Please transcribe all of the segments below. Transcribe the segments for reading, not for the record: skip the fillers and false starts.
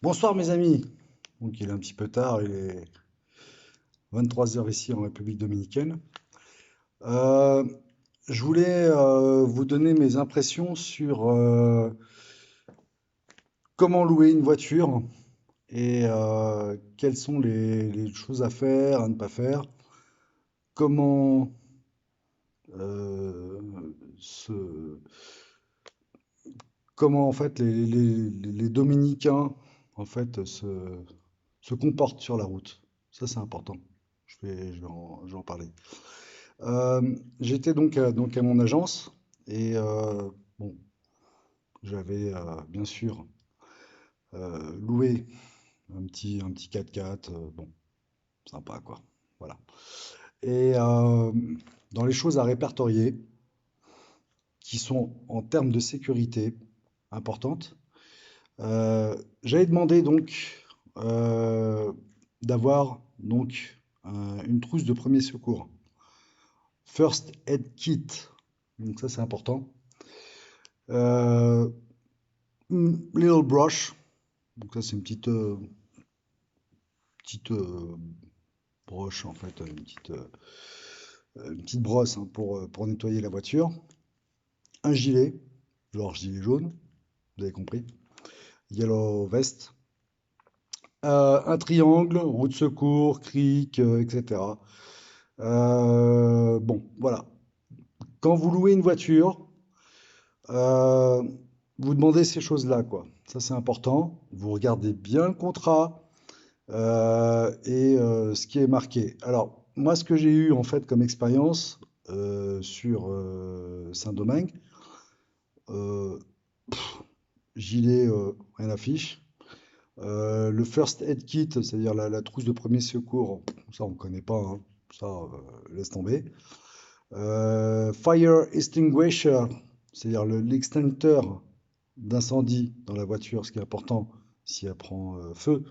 Bonsoir mes amis. Donc il est un petit peu tard, il est 23 heures ici en République dominicaine. Euh, je voulais vous donner mes impressions sur comment louer une voiture et quelles sont les choses à faire, à ne pas faire, comment euh, se- comment en fait les Dominicains en fait se comportent sur la route. Ça c'est important. Je vais en parler. J'étais donc à mon agence et bon, j'avais bien sûr loué un petit 4x4, bon, sympa quoi. Voilà. Et dans les choses à répertorier, qui sont en termes de sécurité importantes, j'avais demandé donc d'avoir donc une trousse de premier secours, First Aid Kit. Donc ça c'est important. Euh, Little brush, donc ça c'est une petite broche en fait, une petite brosse hein, pour nettoyer la voiture. Un gilet, genre gilet jaune, vous avez compris. Yellow vest. Un triangle, roue de secours, cric, etc. Bon, voilà. Quand vous louez une voiture, euh, vous demandez ces choses-là, quoi. Ça c'est important. Vous regardez bien le contrat. Et ce qui est marqué. Alors, moi, ce que j'ai eu en fait comme expérience sur Saint-Domingue, euh, gilet, rien n'affiche. Le first aid kit, c'est-à-dire la trousse de premier secours, ça on ne connaît pas, hein. Ça, laisse tomber. Fire extinguisher, c'est-à-dire l'extincteur d'incendie dans la voiture, ce qui est important si elle prend feu.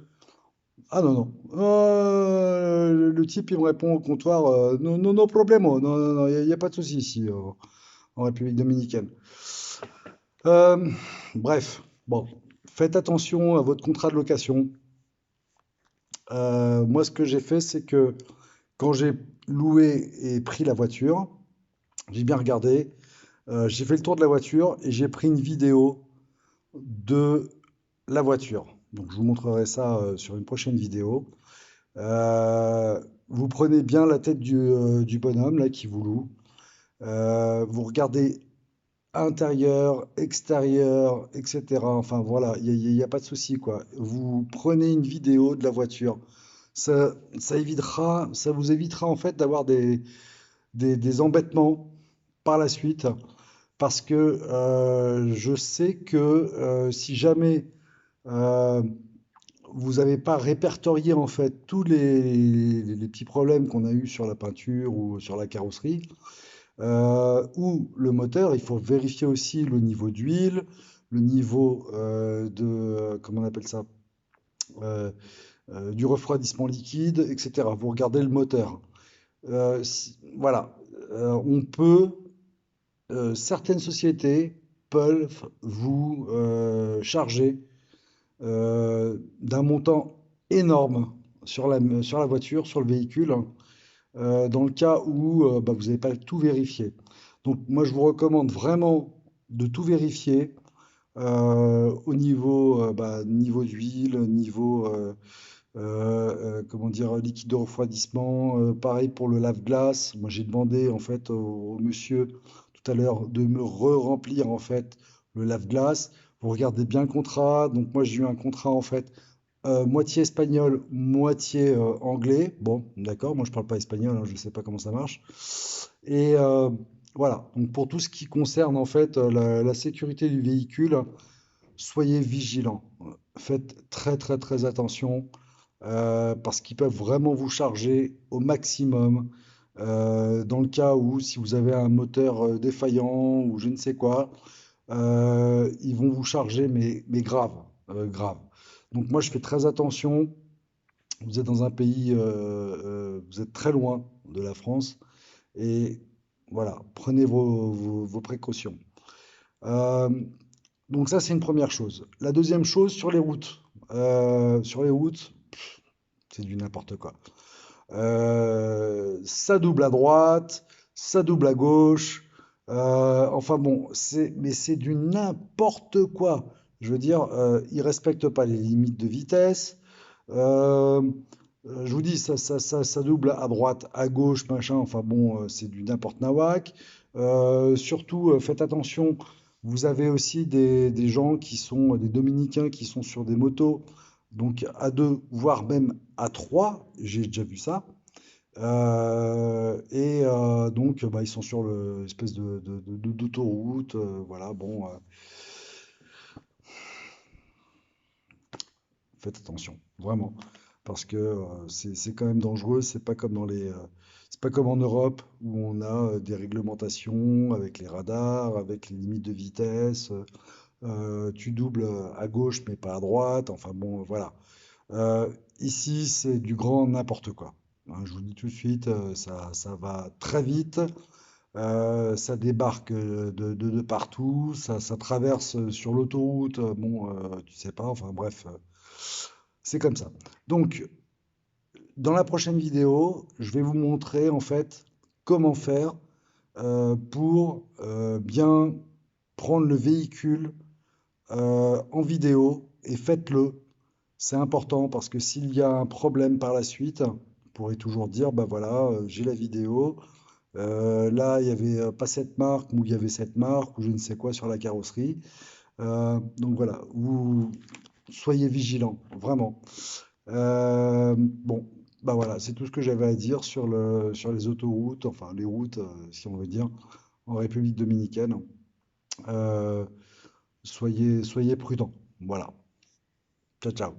Ah non, non. Le type, il me répond au comptoir, non, non, non problemo, non, non, non, il n'y a pas de souci ici, en République dominicaine. Euh, bref, bon, faites attention à votre contrat de location. Moi, ce que j'ai fait, c'est que quand j'ai loué et pris la voiture, j'ai bien regardé, j'ai fait le tour de la voiture et j'ai pris une vidéo de la voiture. Donc, je vous montrerai ça sur une prochaine vidéo. Vous prenez bien la tête du bonhomme là qui vous loue. Vous regardez intérieur, extérieur, etc. Enfin voilà, il y a pas de souci quoi. Vous prenez une vidéo de la voiture. Ça vous évitera en fait d'avoir des embêtements par la suite. Parce que je sais que si jamais euh, vous n'avez pas répertorié en fait tous les petits problèmes qu'on a eu sur la peinture ou sur la carrosserie, ou le moteur, il faut vérifier aussi le niveau d'huile, le niveau comment on appelle ça, euh, du refroidissement liquide, etc. Vous regardez le moteur. Voilà. On peut, certaines sociétés peuvent vous charger d'un montant énorme sur la voiture, sur le véhicule, dans le cas où bah, vous n'avez pas tout vérifié. Donc moi, je vous recommande vraiment de tout vérifier au niveau, bah, niveau d'huile, niveau comment dire, liquide de refroidissement. Pareil pour le lave-glace. Moi, j'ai demandé en fait au monsieur tout à l'heure de me re-remplir en fait le lave-glace. Vous regardez bien le contrat. Donc moi, j'ai eu un contrat en fait moitié espagnol, moitié anglais. Bon, d'accord, moi je parle pas espagnol, hein, je ne sais pas comment ça marche. Et voilà, donc pour tout ce qui concerne en fait la sécurité du véhicule, soyez vigilants. Faites très très très attention parce qu'ils peuvent vraiment vous charger au maximum. Dans le cas où si vous avez un moteur défaillant ou je ne sais quoi, ils vont vous charger, mais grave, grave. Donc moi, je fais très attention. Vous êtes dans un pays, vous êtes très loin de la France, et voilà, prenez vos précautions. Euh, donc ça, c'est une première chose. La deuxième chose, sur les routes. sur les routes, c'est du n'importe quoi. Ça double à droite, ça double à gauche. Enfin bon, mais c'est du n'importe quoi. Je veux dire, ils respectent pas les limites de vitesse. Euh, je vous dis, ça double à droite, à gauche, machin. Enfin bon, c'est du n'importe nawak. Surtout, faites attention. Vous avez aussi des gens qui sont des Dominicains qui sont sur des motos, donc à deux, voire même à trois. J'ai déjà vu ça. Donc, bah, ils sont sur l'espèce d'autoroute. Voilà, bon, faites attention, vraiment. Parce que c'est quand même dangereux. C'est pas comme c'est pas comme en Europe où on a des réglementations avec les radars, avec les limites de vitesse. Tu doubles à gauche mais pas à droite. Enfin bon, voilà. Euh, Ici, c'est du grand n'importe quoi. Hein, je vous dis tout de suite, ça va très vite. Ça débarque de partout, ça traverse sur l'autoroute, bon, tu sais pas, enfin bref, c'est comme ça. Donc, dans la prochaine vidéo, je vais vous montrer en fait comment faire pour bien prendre le véhicule en vidéo et faites-le. C'est important parce que s'il y a un problème par la suite, vous pourrez toujours dire, bah voilà, j'ai la vidéo. Là, il y avait pas cette marque, ou il y avait cette marque, ou je ne sais quoi sur la carrosserie. Donc voilà, vous soyez vigilants, vraiment. Bon, bah voilà, c'est tout ce que j'avais à dire sur sur les autoroutes, enfin les routes, si on veut dire, en République dominicaine. Euh, soyez prudents. Voilà. Ciao, ciao.